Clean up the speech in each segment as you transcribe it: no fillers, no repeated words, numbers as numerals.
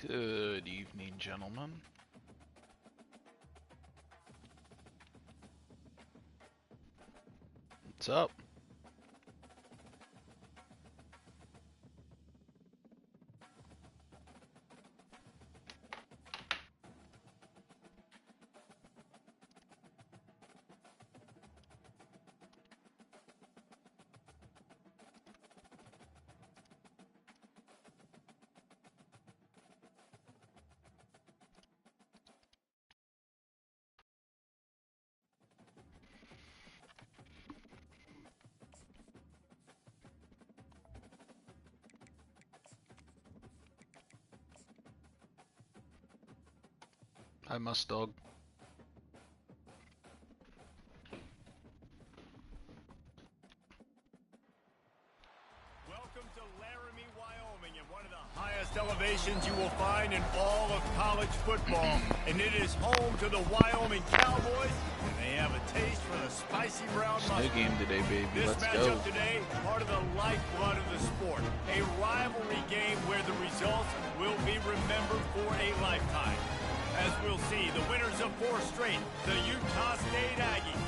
Good evening, gentlemen. What's up? Hi, Must Dog. Welcome to Laramie, Wyoming, and one of the highest elevations you will find in all of college football. And it is home to the Wyoming Cowboys, and they have a taste for the spicy brown mustard. New game today, baby. This Let's matchup go. today, part of the lifeblood of the sport. A rivalry game where the results will be remembered for a lifetime. As we'll see, the winners of 4 straight, the Utah State Aggies,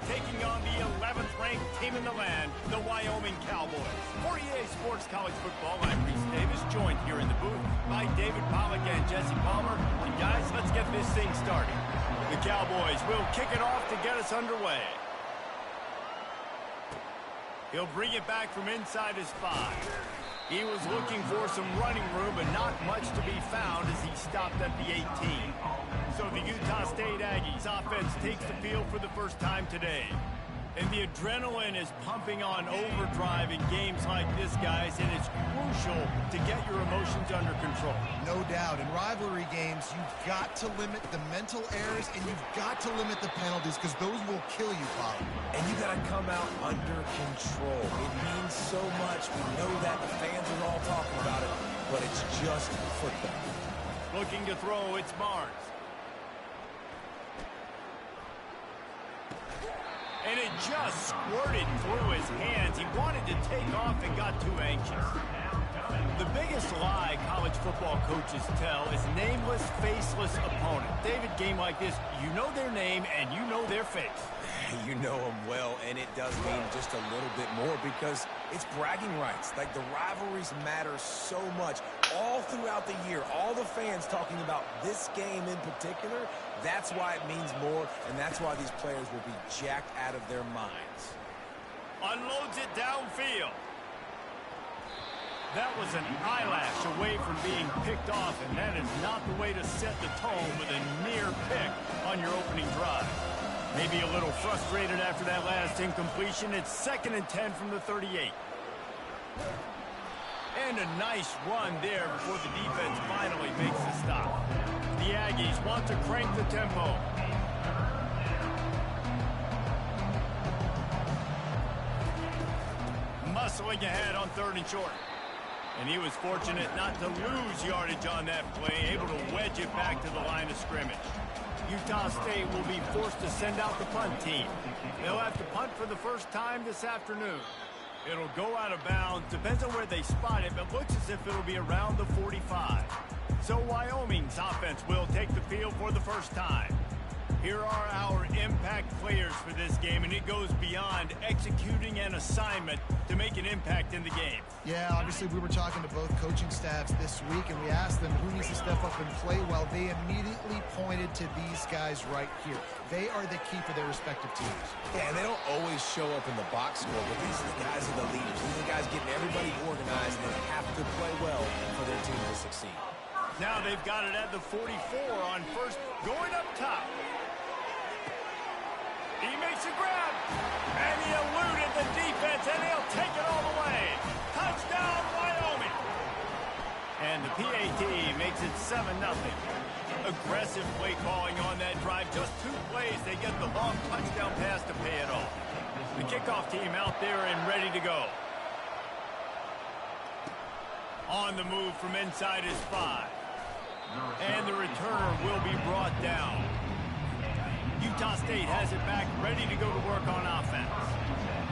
taking on the 11th ranked team in the land, the Wyoming Cowboys. For EA Sports College Football, I'm Reese Davis, joined here in the booth by David Pollack and Jesse Palmer. And guys, let's get this thing started. The Cowboys will kick it off to get us underway. He'll bring it back from inside his 5. He was looking for some running room, but not much to be found as he stopped at the 18. So the Utah State Aggies offense takes the field for the first time today. And the adrenaline is pumping on overdrive in games like this, guys, and it's crucial to get your emotions under control. No doubt. In rivalry games, you've got to limit the mental errors, and you've got to limit the penalties, because those will kill you, Paul. And you got to come out under control. It means so much. We know that. The fans are all talking about it, but it's just football. Looking to throw, it's Barnes. And it just squirted through his hands. He wanted to take off and got too anxious. The biggest lie college football coaches tell is nameless, faceless opponent. David, game like this, you know their name and you know their face. You know them well, and it does mean just a little bit more because it's bragging rights. Like, the rivalries matter so much all throughout the year. All the fans talking about this game in particular, that's why it means more, and that's why these players will be jacked out of their minds. Unloads it downfield. That was an eyelash away from being picked off, and that is not the way to set the tone with a near pick on your opening drive. Maybe a little frustrated after that last incompletion. It's 2nd and 10 from the 38. And a nice run there before the defense finally makes the stop. The Aggies want to crank the tempo. Muscling ahead on 3rd and short. And he was fortunate not to lose yardage on that play, able to wedge it back to the line of scrimmage. Utah State will be forced to send out the punt team. They'll have to punt for the first time this afternoon. It'll go out of bounds, depends on where they spot it, but looks as if it'll be around the 45. So Wyoming's offense will take the field for the first time. Here are our impact players for this game, and it goes beyond executing an assignment to make an impact in the game. Yeah, obviously we were talking to both coaching staffs this week, and we asked them who needs to step up and play well. They immediately pointed to these guys right here. They are the key for their respective teams. Yeah, and they don't always show up in the box score, but these are the guys who are the leaders. These are the guys getting everybody organized, and they have to play well for their team to succeed. Now they've got it at the 44 on first, going up top. He makes a grab, and he eluded the defense, and he'll take it all the way. Touchdown, Wyoming. And the PAT makes it 7-0. Aggressive play calling on that drive. Just 2 plays, they get the long touchdown pass to pay it off. The kickoff team out there and ready to go. On the move from inside his 5. And the returner will be brought down. Utah State has it back, ready to go to work on offense.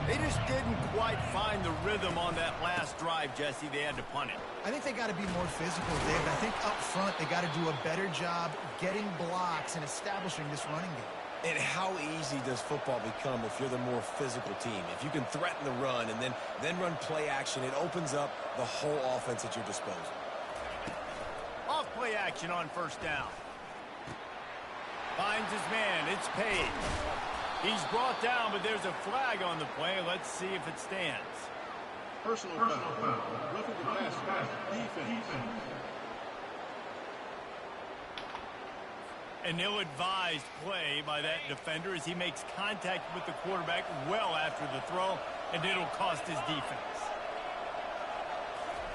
They just didn't quite find the rhythm on that last drive, Jesse. They had to punt it. I think they got to be more physical, David. I think up front they got to do a better job getting blocks and establishing this running game. And how easy does football become if you're the more physical team? If you can threaten the run and then run play action, it opens up the whole offense at your disposal. Off play action on first down. Finds his man. It's Page. He's brought down, but there's a flag on the play. Let's see if it stands. Personal foul. Roughing the passer. Defense. An ill-advised play by that defender as he makes contact with the quarterback well after the throw, and it'll cost his defense.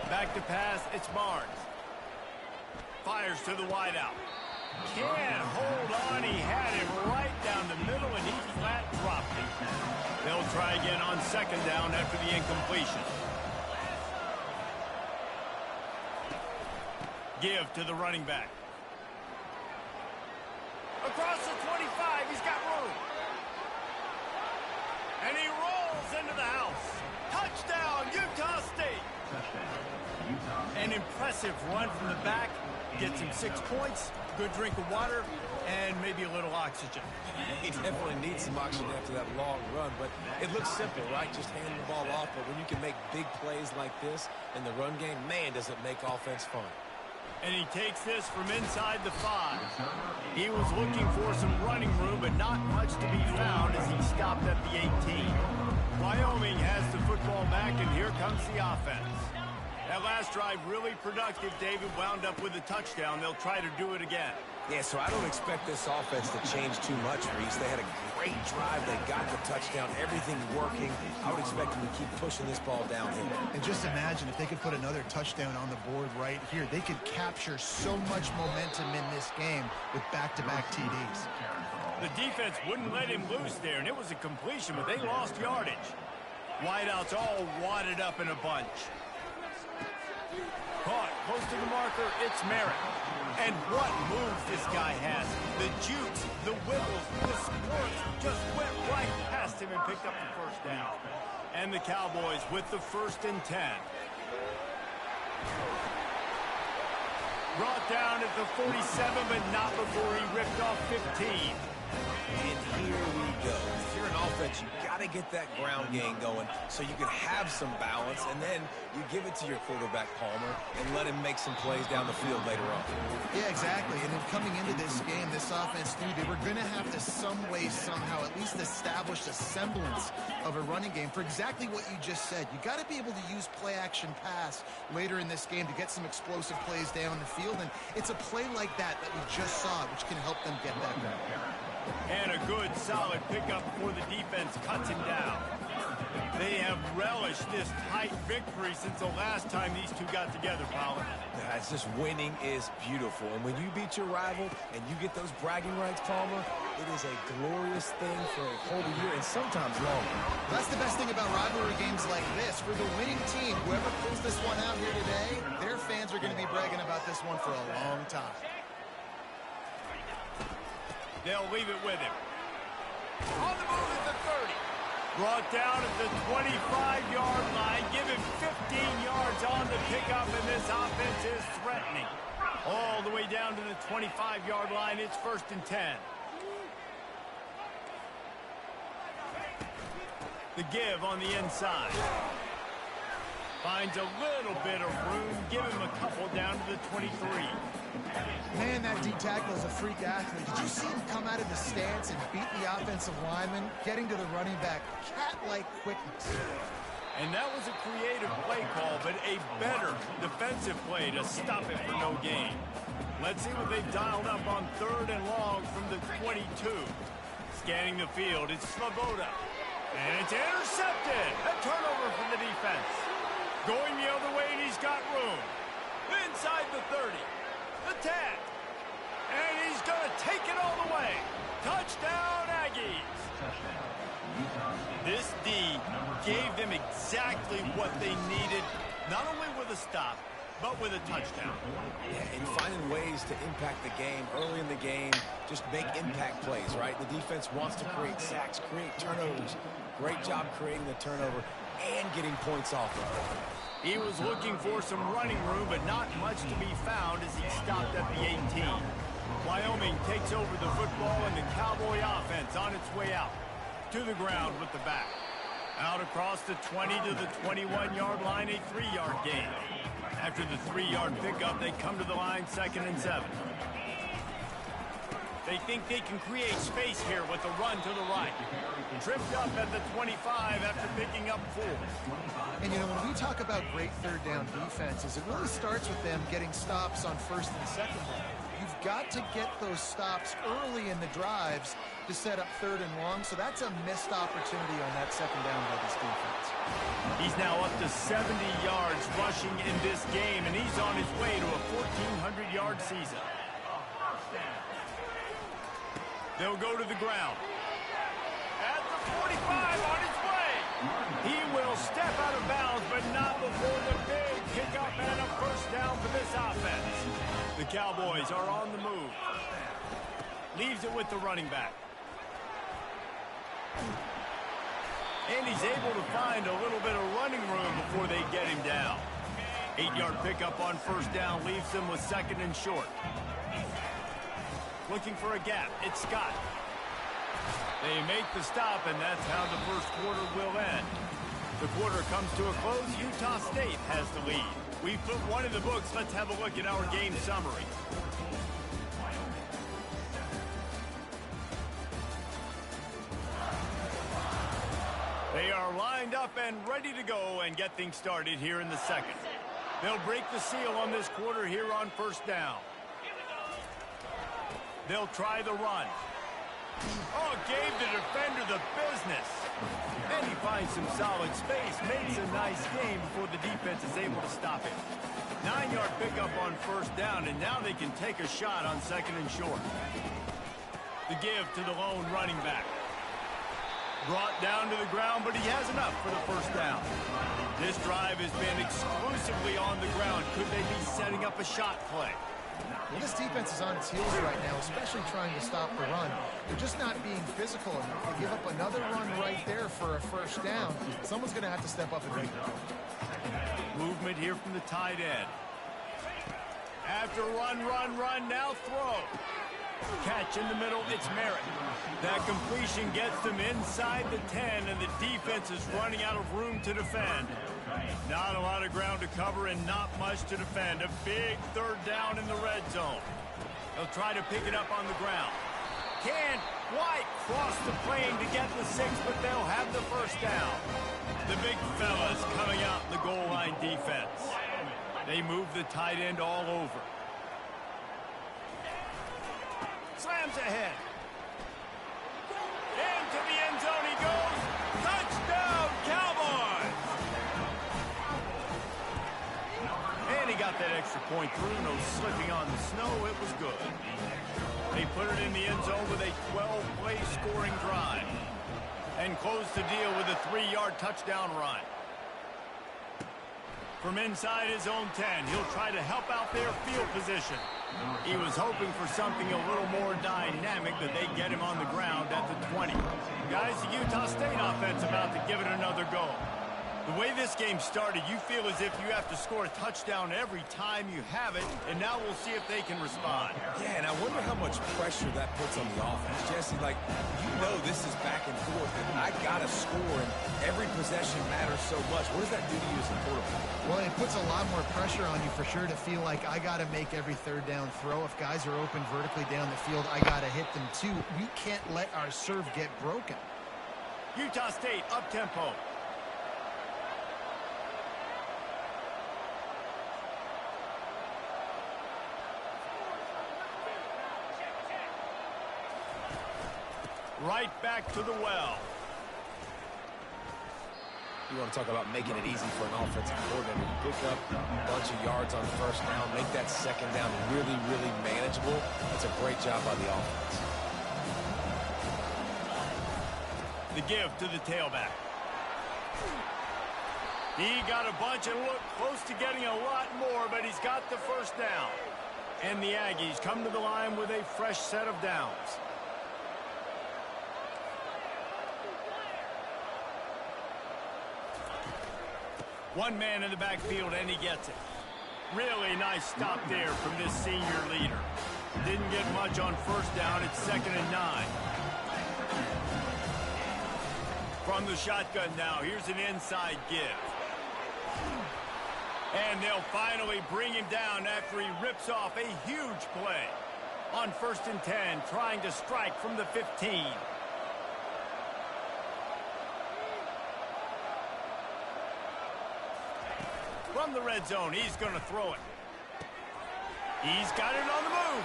Back to pass, it's Barnes. Fires to the wideout. Can't hold on. He had it right down the middle, and he flat dropped it. They'll try again on second down after the incompletion. Give to the running back. Across the 25, he's got room. And he rolls into the house. Touchdown, Utah State. An impressive run from the back. Gets him 6 points, good drink of water, and maybe a little oxygen. He definitely needs some oxygen after that long run, but it looks simple, right? Just handing the ball off, but when you can make big plays like this in the run game, man, does it make offense fun. And he takes this from inside the 5. He was looking for some running room, but not much to be found as he stopped at the 18. Wyoming has the football back, and here comes the offense. That last drive really productive. David wound up with a touchdown. They'll try to do it again. Yeah, so I don't expect this offense to change too much, Reese. They had a great drive. They got the touchdown. Everything working. I would expect them to keep pushing this ball downhill. And just imagine if they could put another touchdown on the board right here. They could capture so much momentum in this game with back-to-back TDs. The defense wouldn't let him loose there, and it was a completion, but they lost yardage. Wideouts all wadded up in a bunch. Caught close to the marker, it's Merritt. And what moves this guy has. The jukes, the wiggles, the squirts just went right past him and picked up the first down. And the Cowboys with the 1st and 10. Brought down at the 47, but not before he ripped off 15. And here we go. If you're an offense, you got to get that ground game going so you can have some balance, and then you give it to your quarterback, Palmer, and let him make some plays down the field later on. Yeah, exactly. And then coming into this game, this offense knew they were going to have to some way, somehow, at least establish a semblance of a running game for exactly what you just said. You got to be able to use play-action pass later in this game to get some explosive plays down the field, and it's a play like that we just saw, which can help them get that going. And a good, solid pickup before the defense cuts him down. They have relished this tight victory since the last time these two got together, Pollard. It's just winning is beautiful. And when you beat your rival and you get those bragging rights, Palmer, it is a glorious thing for a whole year and sometimes longer. That's the best thing about rivalry games like this. For the winning team, whoever pulls this one out here today, their fans are going to be bragging about this one for a long time. They'll leave it with him. On the move at the 30. Brought down at the 25-yard line. Give him 15 yards on the pickup, and this offense is threatening. All the way down to the 25-yard line. It's 1st and 10. The give on the inside. Finds a little bit of room. Give him a couple down to the 23. Man, that D-tackle is a freak athlete. Did you see him come out of the stance and beat the offensive lineman, getting to the running back? Cat-like quickness. And that was a creative play call, but a better defensive play to stop it for no gain. Let's see what they've dialed up on 3rd and long from the 22. Scanning the field, it's Sloboda. And it's intercepted. A turnover for the defense. Going the other way, and he's got room. Inside the 30. The 10. And he's going to take it all the way. Touchdown, Aggies. This D gave them exactly what they needed, not only with a stop, but with a touchdown. Yeah, and finding ways to impact the game early in the game, just make impact plays, right? The defense wants to create sacks, create turnovers. Great job creating the turnover and getting points off of it. He was looking for some running room, but not much to be found as he stopped at the 18. Wyoming takes over the football, and the Cowboy offense on its way out. To the ground with the back. Out across the 20 to the 21-yard line, a 3-yard gain. After the 3-yard pickup, they come to the line 2nd and 7. They think they can create space here with a run to the right. Tripped up at the 25 after picking up 4. And, you know, when we talk about great third down defenses, it really starts with them getting stops on 1st and 2nd down. You've got to get those stops early in the drives to set up 3rd and long, so that's a missed opportunity on that 2nd down by this defense. He's now up to 70 yards rushing in this game, and he's on his way to a 1,400-yard season. They'll go to the ground. At the 45 on his way. He will step out of bounds, but not before the big pickup and a 1st down for this offense. The Cowboys are on the move. Leaves it with the running back. And he's able to find a little bit of running room before they get him down. 8-yard pickup on 1st down leaves them with 2nd and short. Looking for a gap. It's Scott. They make the stop, and that's how the 1st quarter will end. The quarter comes to a close. Utah State has the lead. We've put one in the books. Let's have a look at our game summary. They are lined up and ready to go and get things started here in the 2nd. They'll break the seal on this quarter here on 1st down. They'll try the run. Oh, gave the defender the business. And he finds some solid space, makes a nice game before the defense is able to stop it. 9-yard pickup on 1st down, and now they can take a shot on 2nd and short. The give to the lone running back. Brought down to the ground, but he has enough for the 1st down. This drive has been exclusively on the ground. Could they be setting up a shot play? Well, this defense is on its heels right now, especially trying to stop the run. They're just not being physical, and if they give up another run right there for a 1st down, someone's going to have to step up and make it. Movement here from the tight end. After run, now throw. Catch in the middle, it's Merritt. That completion gets them inside the 10, and the defense is running out of room to defend. Not a lot of ground to cover and not much to defend. A big 3rd down in the red zone. They'll try to pick it up on the ground. Can White cross the plane to get the 6, but they'll have the 1st down. The big fellas coming out in the goal line defense. They move the tight end all over. Slams ahead. Into the end zone he goes. Touchdown, Cowboys! And he got that extra point through. No slipping on the snow. It was good. They put it in the end zone with a 12-play scoring drive. And close the deal with a 3-yard touchdown run. From inside his own 10, he'll try to help out their field position. He was hoping for something a little more dynamic, but they get him on the ground at the 20. Guys, the Utah State offense about to give it another go. The way this game started, you feel as if you have to score a touchdown every time you have it, and now we'll see if they can respond. Yeah, and I wonder how much pressure that puts on the offense. Jesse, like, you know this is back and forth, and I got to score, and every possession matters so much. What does that do to you as a quarterback? Well, it puts a lot more pressure on you for sure to feel like I got to make every 3rd down throw. If guys are open vertically down the field, I got to hit them too. We can't let our serve get broken. Utah State up-tempo. Right back to the well. You want to talk about making it easy for an offensive coordinator to pick up a bunch of yards on 1st down, make that 2nd down really, really manageable. That's a great job by the offense. The give to the tailback. He got a bunch and looked close to getting a lot more, but he's got the first down. And the Aggies come to the line with a fresh set of downs. One man in the backfield, and he gets it. Really nice stop there from this senior leader. Didn't get much on first down. It's 2nd and 9. From the shotgun now, here's an inside give. And they'll finally bring him down after he rips off a huge play. On 1st and 10, trying to strike from the 15. From the red zone, he's going to throw it. He's got it on the move.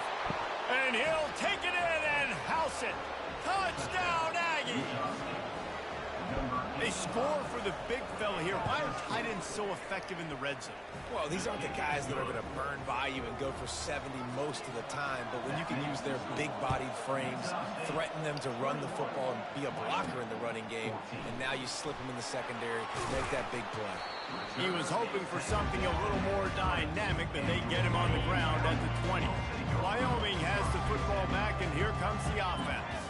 And he'll take it in and house it. Touchdown, Aggies! They score for the big fella here. Why are tight ends so effective in the red zone? Well, these aren't the guys that are going to burn by you and go for 70 most of the time, but when you can use their big-bodied frames, threaten them to run the football and be a blocker in the running game, and now you slip them in the secondary, make that big play. He was hoping for something a little more dynamic, but they get him on the ground at the 20. Wyoming has the football back, and here comes the offense.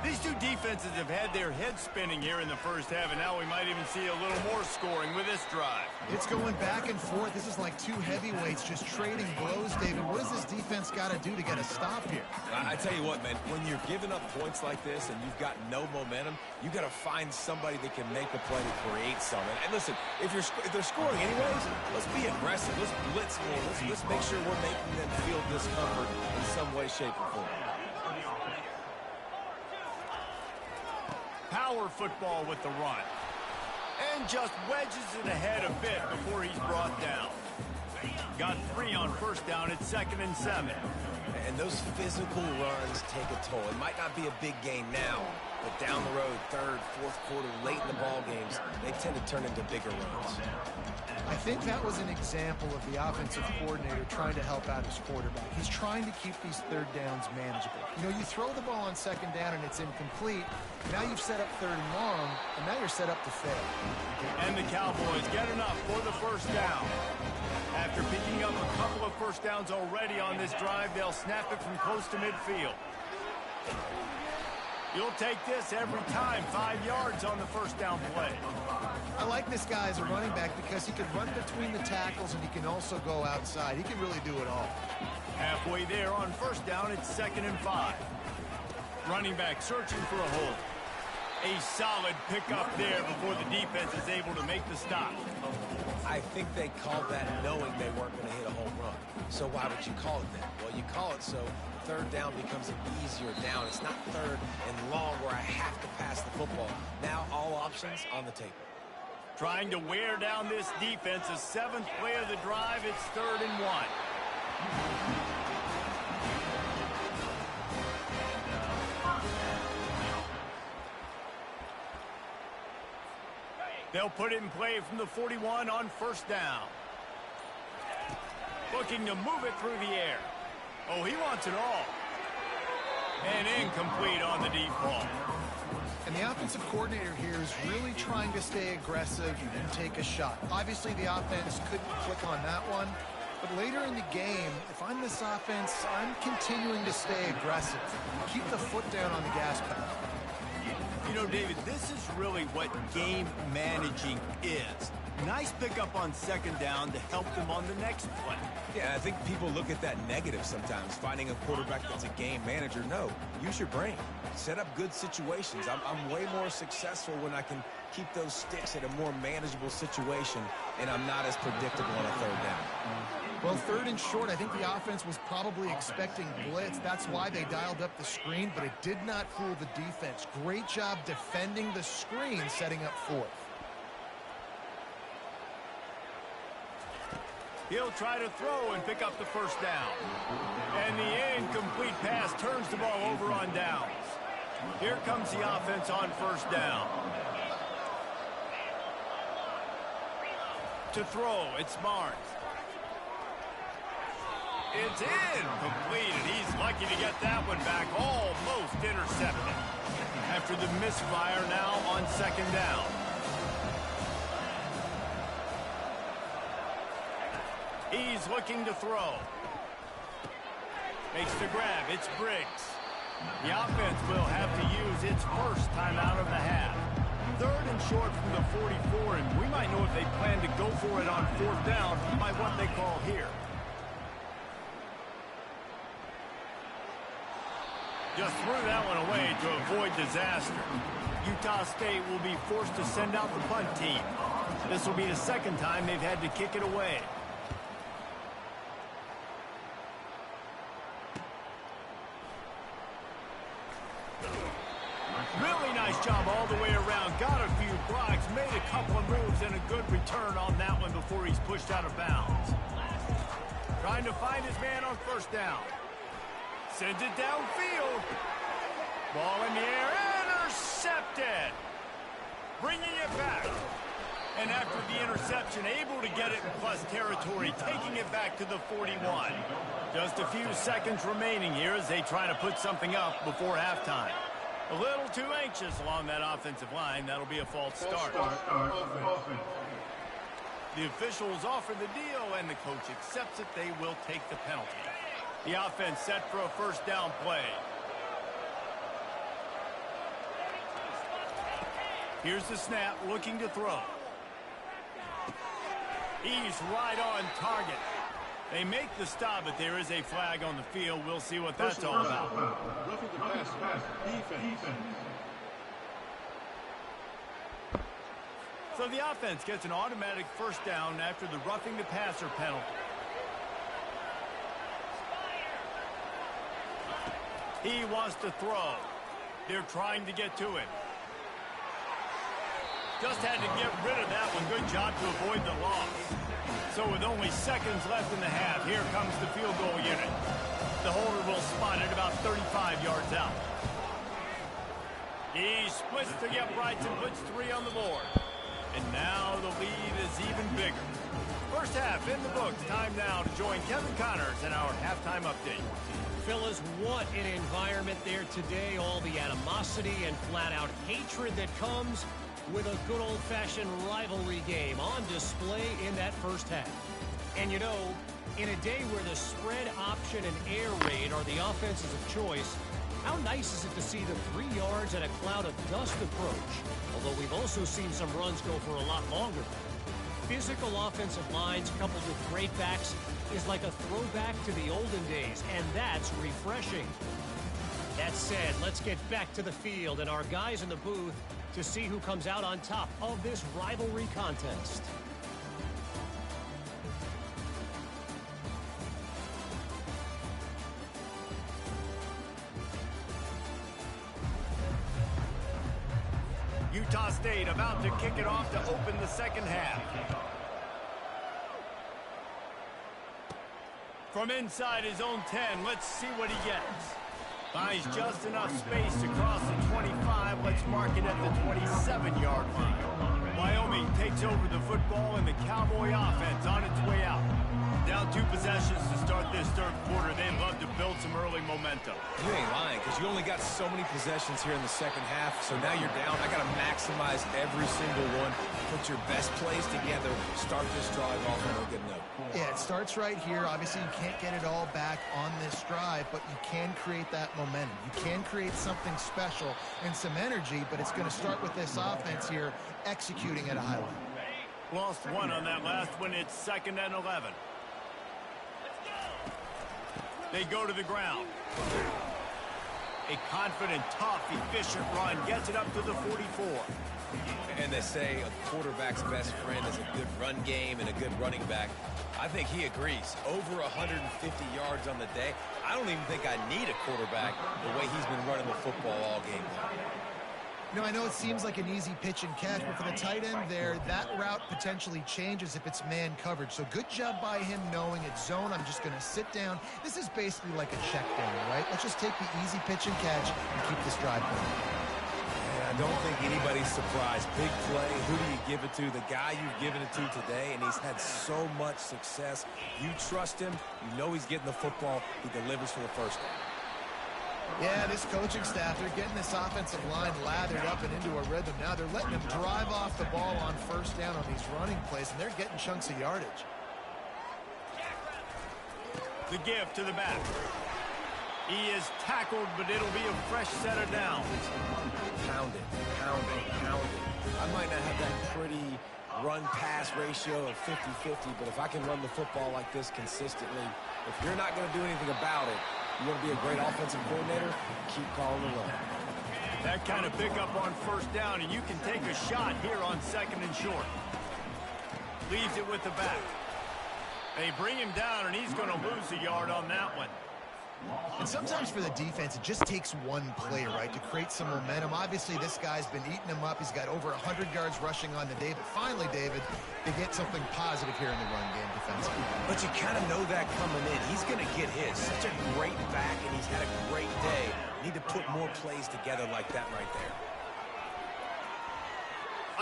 These two defenses have had their heads spinning here in the first half, and now we might even see a little more scoring with this drive. It's going back and forth. This is like two heavyweights just trading blows, David. What does this defense got to do to get a stop here? I tell you what, man, when you're giving up points like this and you've got no momentum, you got to find somebody that can make a play to create something. And listen, if they're scoring anyways, let's be aggressive. Let's blitz more. Let's make sure we're making them feel discomfort in some way, shape, or form. Power football with the run. And just wedges it ahead a bit before he's brought down. Got 3 on first down. It's 2nd and 7. And those physical runs take a toll. It might not be a big gain now, but down the road, 3rd, 4th quarter, late in the ball games, they tend to turn into bigger runs. I think that was an example of the offensive coordinator trying to help out his quarterback. He's trying to keep these 3rd downs manageable. You know, you throw the ball on 2nd down and it's incomplete. Now you've set up 3rd and long, and now you're set up to fail. And the Cowboys get enough for the first down. After picking up a couple of first downs already on this drive, they'll snap it from close to midfield. You'll take this every time. 5 yards on the first down play. I like this guy as a running back because he can run between the tackles and he can also go outside. He can really do it all. Halfway there on first down, it's 2nd and 5. Running back searching for a hole. A solid pickup there before the defense is able to make the stop. I think they called that knowing they weren't going to hit a home run. So why would you call it that? Well, you call it so 3rd down becomes an easier down. It's not 3rd and long where I have to pass the football. Now all options on the table. Trying to wear down this defense. A 7th play of the drive. It's 3rd and 1. They'll put it in play from the 41 on first down. Looking to move it through the air. Oh, he wants it all. And incomplete on the deep ball. And the offensive coordinator here is really trying to stay aggressive and take a shot. Obviously, the offense couldn't click on that one. But later in the game, if I'm this offense, I'm continuing to stay aggressive. Keep the foot down on the gas pedal. You know, David, this is really what game managing is. Nice pickup on 2nd down to help them on the next play. Yeah, I think people look at that negative sometimes, finding a quarterback that's a game manager. No, use your brain. Set up good situations. I'm way more successful when I can keep those sticks at a more manageable situation, and I'm not as predictable on a 3rd down. Well, 3rd and short, I think the offense was probably expecting blitz. That's why they dialed up the screen, but it did not fool the defense. Great job defending the screen, setting up 4th. He'll try to throw and pick up the first down. And the incomplete pass turns the ball over on downs. Here comes the offense on first down. To throw, it's Barnes. It's incomplete, and he's lucky to get that one back. Almost intercepted. After the misfire now on 2nd down. He's looking to throw. Makes the grab. It's Briggs. The offense will have to use its first timeout of the half. 3rd and short from the 44, and we might know if they plan to go for it on 4th down by what they call here. Just threw that one away to avoid disaster. Utah State will be forced to send out the punt team. This will be the 2nd time they've had to kick it away. Really nice job all the way around. Got a few blocks, made a couple of moves, and a good return on that one before he's pushed out of bounds. Trying to find his man on 1st down. Sends it downfield. Ball in the air. Intercepted. Bringing it back. And after the interception, able to get it in plus territory, taking it back to the 41. Just a few seconds remaining here as they try to put something up before halftime. A little too anxious along that offensive line. That'll be a false start. The officials offer the deal, and the coach accepts it. They will take the penalty. The offense set for a 1st down play. Here's the snap, looking to throw. He's right on target. They make the stop, but there is a flag on the field. We'll see what that's all about. Roughing the passer. Defense. So the offense gets an automatic 1st down after the roughing the passer penalty. He wants to throw. They're trying to get to him. Just had to get rid of that one. Good job to avoid the loss. So with only seconds left in the half, here comes the field goal unit. The holder will spot it about 35 yards out. He splits the uprights and puts 3 on the board. And now the lead is even bigger. 1st half in the books. Time now to join Kevin Connors in our halftime update. Fellas, what an environment there today. All the animosity and flat-out hatred that comes with a good old-fashioned rivalry game on display in that 1st half. And you know, in a day where the spread option and air raid are the offenses of choice, how nice is it to see the 3 yards and a cloud of dust approach? Although we've also seen some runs go for a lot longer. Physical offensive lines coupled with great backs is like a throwback to the olden days, and that's refreshing. That said, let's get back to the field and our guys in the booth to see who comes out on top of this rivalry contest. Utah State about to kick it off to open the 2nd half. From inside his own 10, let's see what he gets. Finds just enough space to cross the 25. Let's mark it at the 27-yard line. Wyoming takes over the football and the Cowboy offense on its way out. Down 2 possessions to start this 3rd quarter. They'd love to build some early momentum. You ain't lying, because you only got so many possessions here in the 2nd half, so now you're down. I got to maximize every single one. Put your best plays together. Start this drive off on a good note. Yeah, it starts right here. Obviously, you can't get it all back on this drive, but you can create that momentum. You can create something special and some energy, but it's going to start with this offense here executing at a high level. Lost 1 on that last one. It's 2nd and 11. They go to the ground. A confident, tough, efficient run gets it up to the 44. And they say a quarterback's best friend is a good run game and a good running back. I think he agrees. Over 150 yards on the day. I don't even think I need a quarterback the way he's been running the football all game long. You know, I know it seems like an easy pitch and catch, but for the tight end there, that route potentially changes if it's man coverage. So good job by him knowing it's zone. I'm just going to sit down. This is basically like a check down, right? Let's just take the easy pitch and catch and keep this drive going. And I don't think anybody's surprised. Big play. Who do you give it to? The guy you've given it to today, and he's had so much success. You trust him. You know he's getting the football. He delivers for the 1st down. Yeah, this coaching staff, they're getting this offensive line lathered up and into a rhythm. Now they're letting them drive off the ball on 1st down on these running plays, and they're getting chunks of yardage. The give to the back. He is tackled, but it'll be a fresh set of downs. Pound it, pound it, pound it. I might not have that pretty run-pass ratio of 50-50, but if I can run the football like this consistently, if you're not going to do anything about it, you want to be a great offensive coordinator, keep calling the run. That kind of pickup on first down, and you can take a shot here on 2nd and short. Leaves it with the back. They bring him down, and he's going to lose a yard on that one. And sometimes for the defense, it just takes one play, right, to create some momentum. Obviously, this guy's been eating him up. He's got over 100 yards rushing on the day. But finally, David, they get something positive here in the run game defensively. But you kind of know that coming in. He's going to get his. Such a great back, and he's had a great day. Need to put more plays together like that right there.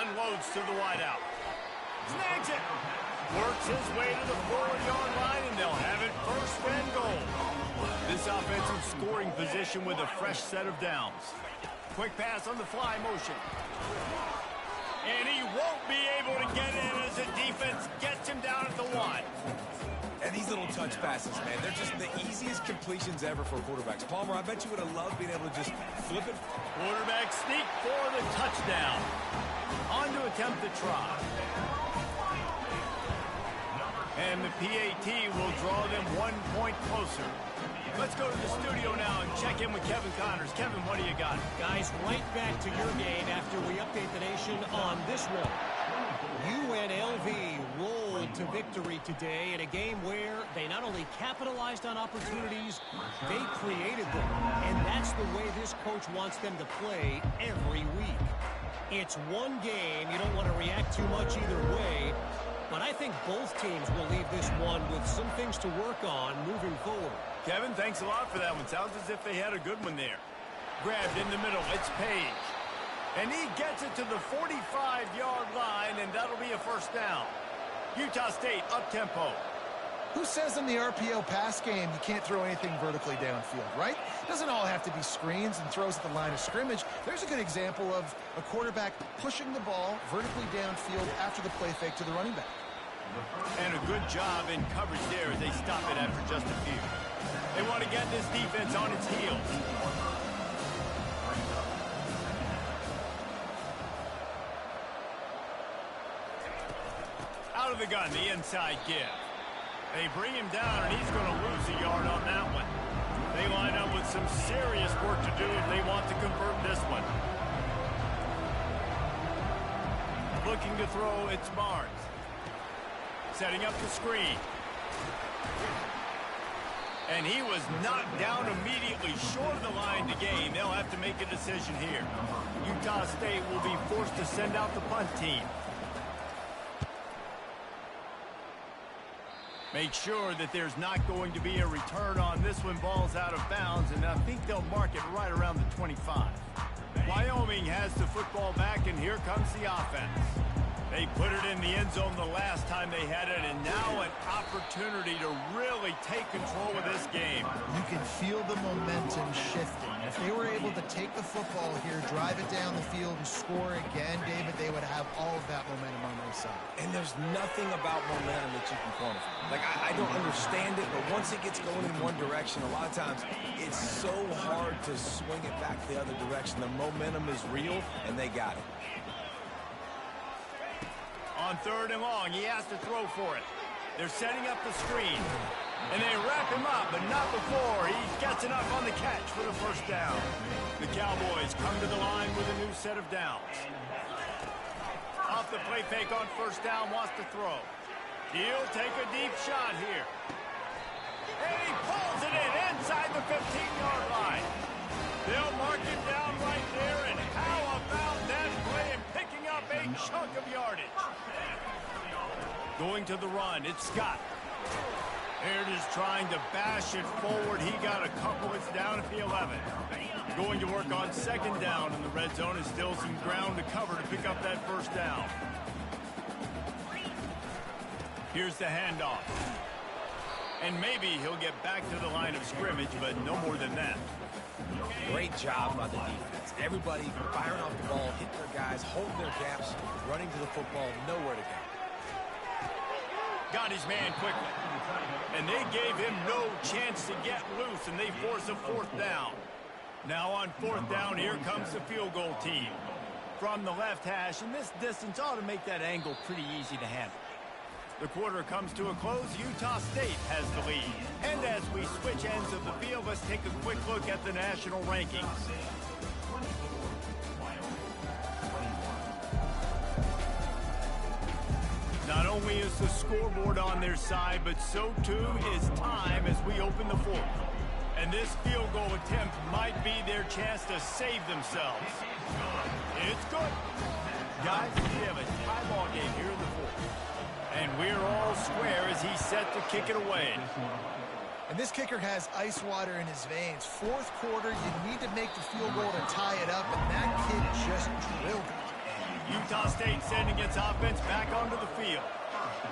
Unloads to the wideout. Snags it. Works his way to the 4-yard line, and they'll have it 1st and goal. This offensive scoring position with a fresh set of downs. Quick pass on the fly motion. And he won't be able to get in as the defense gets him down at the 1. And these little touch passes, man, they're just the easiest completions ever for quarterbacks. Palmer, I bet you would have loved being able to just flip it. Quarterback sneak for the touchdown. On to attempt the try. And the PAT will draw them 1 point closer. Let's go to the studio now and check in with Kevin Connors. Kevin, what do you got? Guys, right back to your game after we update the nation on this one. UNLV rolled to victory today in a game where they not only capitalized on opportunities, they created them. And that's the way this coach wants them to play every week. It's one game. You don't want to react too much either way. But I think both teams will leave this one with some things to work on moving forward. Kevin, thanks a lot for that one. Sounds as if they had a good one there. Grabbed in the middle. It's Page. And he gets it to the 45-yard line, and that'll be a 1st down. Utah State up-tempo. Who says in the RPO pass game you can't throw anything vertically downfield, right? It doesn't all have to be screens and throws at the line of scrimmage. There's a good example of a quarterback pushing the ball vertically downfield after the play fake to the running back. And a good job in coverage there as they stop it after just a few. They want to get this defense on its heels. Out of the gun, the inside give. They bring him down, and he's going to lose a yard on that one. They line up with some serious work to do if they want to convert this one. Looking to throw, it's Barnes. Setting up the screen. And he was knocked down immediately short of the line to gain. They'll have to make a decision here. Utah State will be forced to send out the punt team. Make sure that there's not going to be a return on this when ball's out of bounds, and I think they'll mark it right around the 25. Wyoming has the football back, and here comes the offense. They put it in the end zone the last time they had it, and now an opportunity to really take control of this game. You can feel the momentum shifting. If they were able to take the football here, drive it down the field, and score again, David, they would have all of that momentum on their side. And there's nothing about momentum that you can quantify. Like, I don't understand it, but once it gets going in one direction, a lot of times it's so hard to swing it back the other direction. The momentum is real, and they got it. On 3rd and long, he has to throw for it. They're setting up the screen. And they wrap him up, but not before he gets enough on the catch for the 1st down. The Cowboys come to the line with a new set of downs. Off the play fake on 1st down, wants to throw. He'll take a deep shot here. And he pulls it in inside the 15-yard line. They'll mark him down right there, and how about that play and picking up a chunk of yardage. Going to the run, it's Scott. Baird is trying to bash it forward. He got a couple. It's down at the 11. Going to work on 2nd down in the red zone. Is still some ground to cover to pick up that 1st down. Here's the handoff. And maybe he'll get back to the line of scrimmage, but no more than that. Great job by the defense. Everybody firing off the ball, hitting their guys, holding their gaps, running to the football, nowhere to go. Got his man quickly. And they gave him no chance to get loose, and they force a 4th down. Now on 4th down, here comes the field goal team. From the left hash, and this distance ought to make that angle pretty easy to handle. The quarter comes to a close. Utah State has the lead. And as we switch ends of the field, let's take a quick look at the national rankings. Not only is the scoreboard on their side, but so too is time as we open the 4th. And this field goal attempt might be their chance to save themselves. It's good. Guys, we have a tie ball game here in the 4th. And we're all square as he's set to kick it away. And this kicker has ice water in his veins. 4th quarter, you need to make the field goal to tie it up, and that kid just drilled it. Utah State sending its offense back onto the field.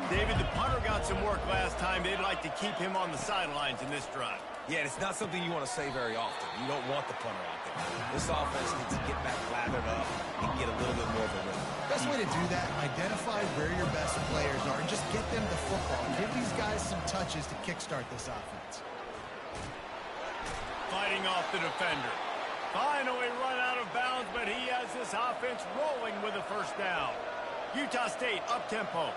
David, the punter got some work last time. They'd like to keep him on the sidelines in this drive. Yeah, it's not something you want to say very often. You don't want the punter out there. This offense needs to get back lathered up and get a little bit more of a rhythm. Best way to do that, identify where your best players are and just get them the football. Give these guys some touches to kickstart this offense. Fighting off the defender. Finally run out of bounds, but he has this offense rolling with a 1st down. Utah State up-tempo.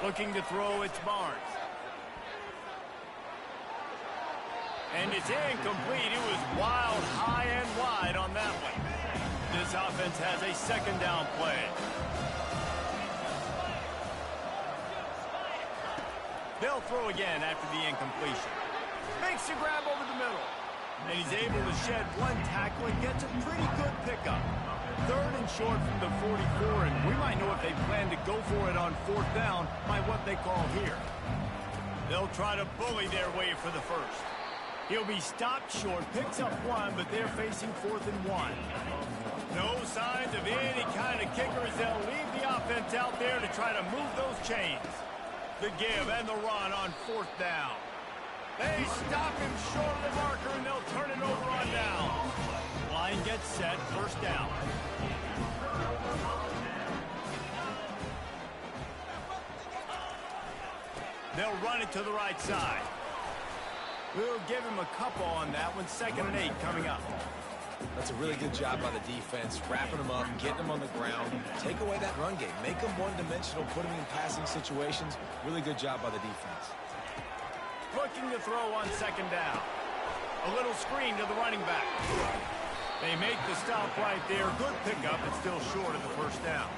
Looking to throw, it's Barnes. And it's incomplete. It was wild, high and wide on that one. This offense has a 2nd down play. They'll throw again after the incompletion. Makes a grab over the middle. And he's able to shed one tackle and gets a pretty good pickup. 3rd and short from the 44, and we might know if they plan to go for it on 4th down by what they call here. They'll try to bully their way for the 1st. He'll be stopped short, picks up 1, but they're facing 4th and 1. No signs of any kind of kickers. They'll leave the offense out there to try to move those chains. The give and the run on 4th down. They stop him short of the marker, and they'll turn it over on down. Line gets set, 1st down. They'll run it to the right side. We'll give him a couple on that one. 2nd and 8 coming up. That's a really good job by the defense, wrapping them up, getting them on the ground. Take away that run game. Make them one-dimensional, put them in passing situations. Really good job by the defense. Looking to throw on 2nd down. A little screen to the running back. They make the stop right there. Good pickup, but still short of the 1st down.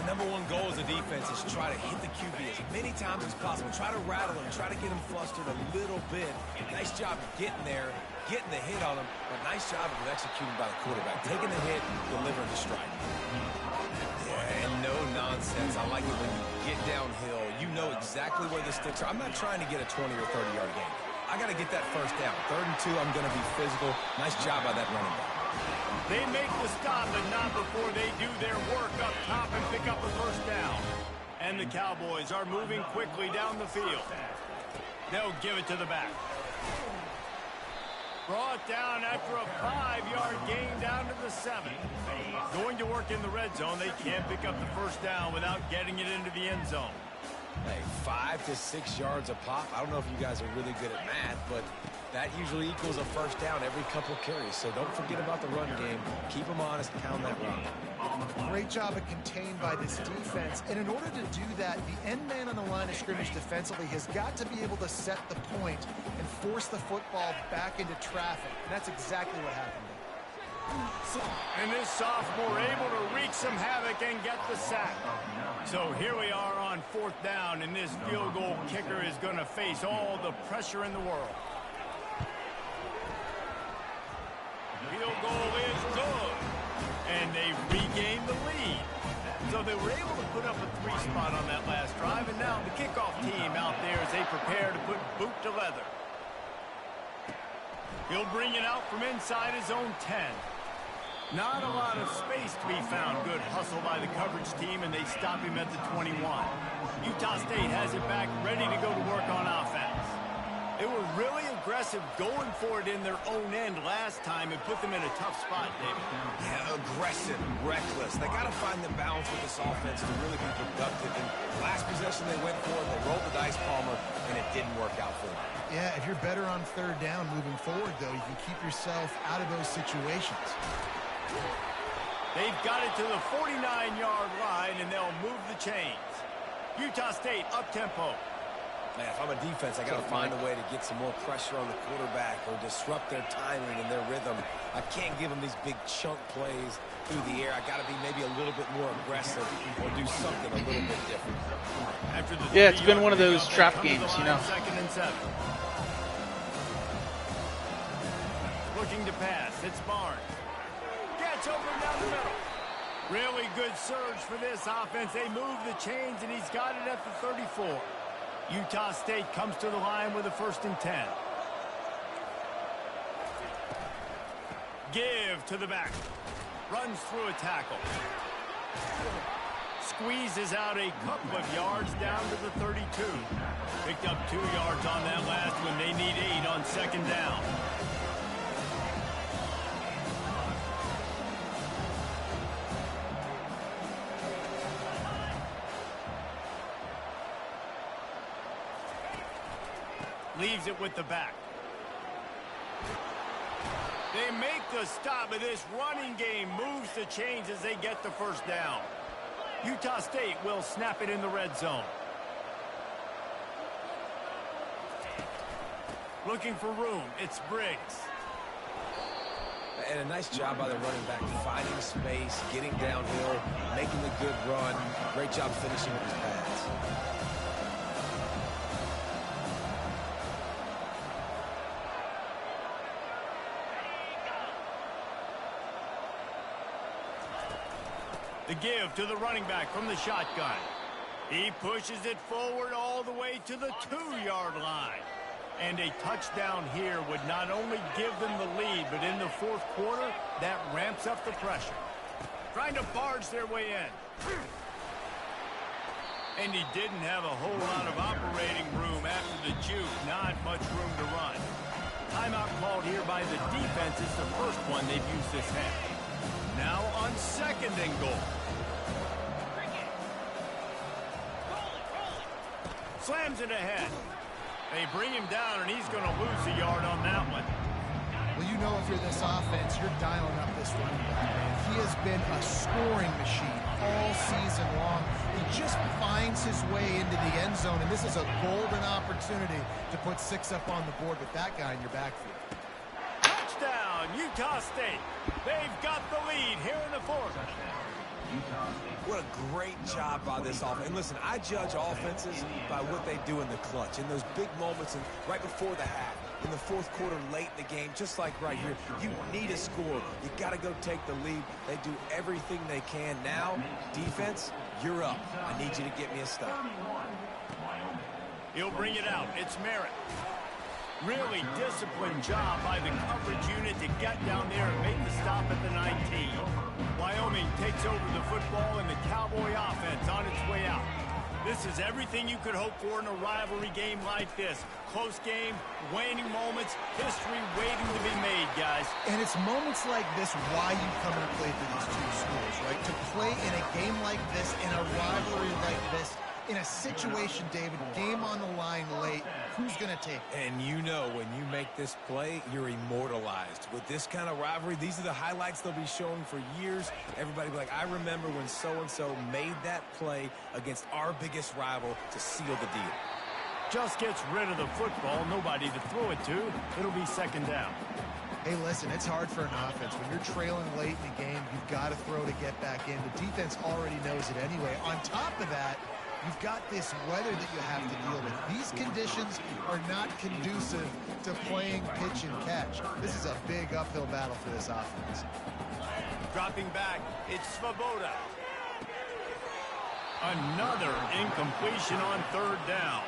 The #1 goal as a defense is try to hit the QB as many times as possible. Try to rattle him. Try to get him flustered a little bit. Nice job getting there, getting the hit on him, but nice job of executing by the quarterback. Taking the hit, delivering the strike. Yeah, and no nonsense. I like it when you get downhill. You know exactly where the sticks are. I'm not trying to get a 20 or 30-yard game. I got to get that 1st down. 3rd and 2, I'm going to be physical. Nice job by that running back. They make the stop, but not before they do their work up top and pick up the 1st down. And the Cowboys are moving quickly down the field. They'll give it to the back. Brought down after a 5-yard gain down to the 7. Going to work in the red zone. They can't pick up the 1st down without getting it into the end zone. Hey, 5 to 6 yards a pop. I don't know if you guys are really good at math, but that usually equals a 1st down every couple carries. So don't forget about the run game. Keep them honest, pound that rock. Great job of contained by this defense. And in order to do that, the end man on the line of scrimmage defensively has got to be able to set the point and force the football back into traffic. And that's exactly what happened. And this sophomore able to wreak some havoc and get the sack. So here we are on 4th down, and this field goal kicker is going to face all the pressure in the world. Field goal is good. And they regained the lead. So they were able to put up a 3-spot on that last drive, and now the kickoff team out there as they prepare to put boot to leather. He'll bring it out from inside his own 10. Not a lot of space to be found. Good hustle by the coverage team, and they stop him at the 21. Utah State has it back, ready to go to work on offense. They were really aggressive going for it in their own end last time and put them in a tough spot, David. Yeah, aggressive, reckless. They got to find the balance with this offense to really be productive. And last possession they went for it, they rolled the dice, Palmer, and it didn't work out for them. Yeah, if you're better on third down moving forward, though, you can keep yourself out of those situations. They've got it to the 49-yard line, and they'll move the chains. Utah State up-tempo. Man, if I'm a defense, I got to find a way to get some more pressure on the quarterback or disrupt their timing and their rhythm. I can't give them these big chunk plays through the air. I got to be maybe a little bit more aggressive or do something a little bit different. Yeah, it's been one of those trap games, you know. 2nd and 7. Looking to pass. It's Barnes. Gets open down the middle. Really good surge for this offense. They move the chains, and he's got it at the 34. Utah State comes to the line with a 1st and 10. Give to the back. Runs through a tackle. Squeezes out a couple of yards down to the 32. Picked up 2 yards on that last one. They need 8 on 2nd down. Leaves it with the back. They make the stop, but this running game moves the chains as they get the 1st down. Utah State will snap it in the red zone. Looking for room. It's Briggs. And a nice job by the running back, finding space, getting downhill, making a good run. Great job finishing with his pads. The give to the running back from the shotgun. He pushes it forward all the way to the 2-yard line. And a touchdown here would not only give them the lead, but in the 4th quarter, that ramps up the pressure. Trying to barge their way in. And he didn't have a whole lot of operating room after the juke. Not much room to run. Timeout called here by the defense. It's the first one they've used this half. Now on 2nd and goal. Slams it ahead. They bring him down, and he's going to lose a yard on that one. Well, you know if you're this offense, you're dialing up this running back, man. He has been a scoring machine all season long. He just finds his way into the end zone, and this is a golden opportunity to put 6 up on the board with that guy in your backfield. Touchdown, Utah State. They've got the lead here in the 4th. What a great job by this offense. And listen, I judge offenses by what they do in the clutch, in those big moments and right before the half, in the 4th quarter, late in the game, just like right here. You need a score. You got to go take the lead. They do everything they can. Now, defense, you're up. I need you to get me a stop. He'll bring it out. It's Merritt. Really disciplined job by the coverage unit to get down there and make the stop at the 19. Wyoming takes over the football and the Cowboy offense on its way out. This is everything you could hope for in a rivalry game like this. Close game, waning moments, history waiting to be made, guys. And it's moments like this why you come and play for these two schools, right? To play in a game like this, in a rivalry like this, in a situation, David, game on the line late, who's going to take it? And you know when you make this play, you're immortalized. With this kind of rivalry, these are the highlights they'll be showing for years. Everybody will be like, I remember when so-and-so made that play against our biggest rival to seal the deal. Just gets rid of the football, nobody to throw it to. It'll be 2nd down. Hey, listen, it's hard for an offense. When you're trailing late in the game, you've got to throw to get back in. The defense already knows it anyway. On top of that, you've got this weather that you have to deal with. These conditions are not conducive to playing pitch and catch. This is a big uphill battle for this offense. Dropping back, it's Svoboda. Another incompletion on 3rd down.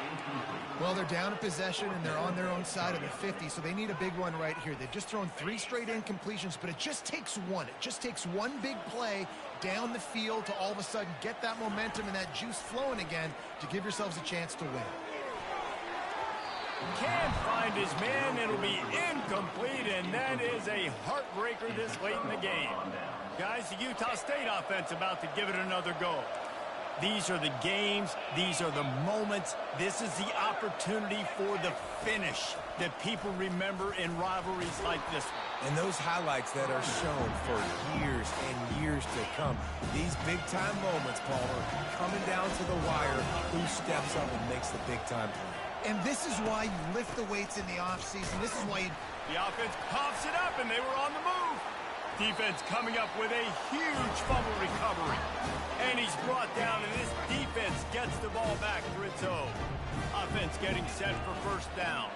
Well, they're down a possession, and they're on their own side of the 50, so they need a big one right here. They've just thrown 3 straight incompletions, but it just takes one. It just takes one big play down the field to all of a sudden get that momentum and that juice flowing again to give yourselves a chance to win. Can't find his man. It'll be incomplete, and that is a heartbreaker this late in the game. Guys, the Utah State offense about to give it another go. These are the games. These are the moments. This is the opportunity for the finish that people remember in rivalries like this one. And those highlights that are shown for years and years to come. These big-time moments, Palmer, coming down to the wire. Who steps up and makes the big-time play? And this is why you lift the weights in the offseason. This is why you... The offense pops it up, and they were on the move. Defense coming up with a huge fumble recovery. And he's brought down, and this defense gets the ball back for its own. Offense getting set for first down.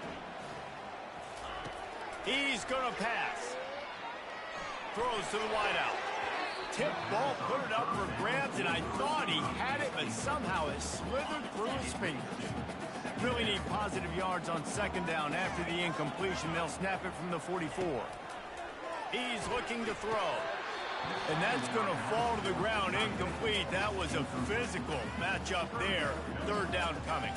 He's going to pass. Throws to the wideout. Tip ball, put it up for grabs, and I thought he had it, but somehow it slithered through his fingers. Really need positive yards on second down. After the incompletion, they'll snap it from the 44. He's looking to throw. And that's going to fall to the ground incomplete. That was a physical matchup there. Third down coming.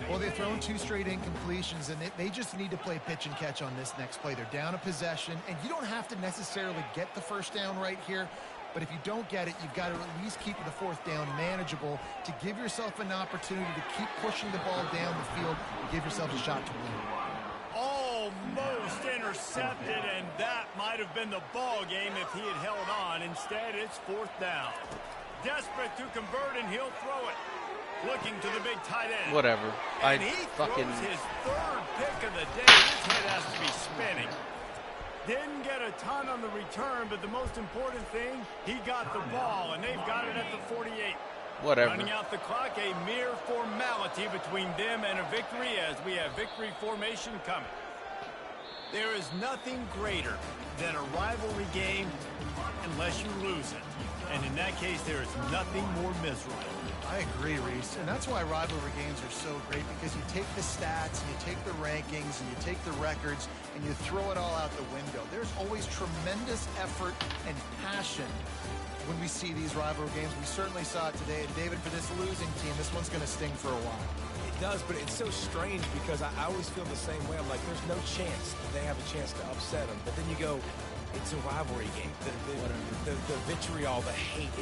Well, they've thrown 2 straight incompletions, and they just need to play pitch and catch on this next play. They're down a possession, and you don't have to necessarily get the first down right here. But if you don't get it, you've got to at least keep the fourth down manageable to give yourself an opportunity to keep pushing the ball down the field and give yourself a shot to win. Almost intercepted, and that might have been the ball game if he had held on. Instead, it's fourth down. Desperate to convert, and he'll throw it. Looking to the big tight end. Whatever. And he throws his third pick of the day. His head has to be spinning. Didn't get a ton on the return, but the most important thing, he got the ball, and they've got it at the 48. Whatever. Running out the clock, a mere formality between them and a victory as we have victory formation coming. There is nothing greater than a rivalry game unless you lose it. And in that case, there is nothing more miserable. I agree, Reese. And that's why rivalry games are so great, because you take the stats, and you take the rankings, and you take the records, and you throw it all out the window. There's always tremendous effort and passion when we see these rivalry games. We certainly saw it today. And David, for this losing team, this one's going to sting for a while. It does, but it's so strange because I always feel the same way. I'm like, there's no chance they have a chance to upset them. But then you go, it's a rivalry game. The vitriol, the hate.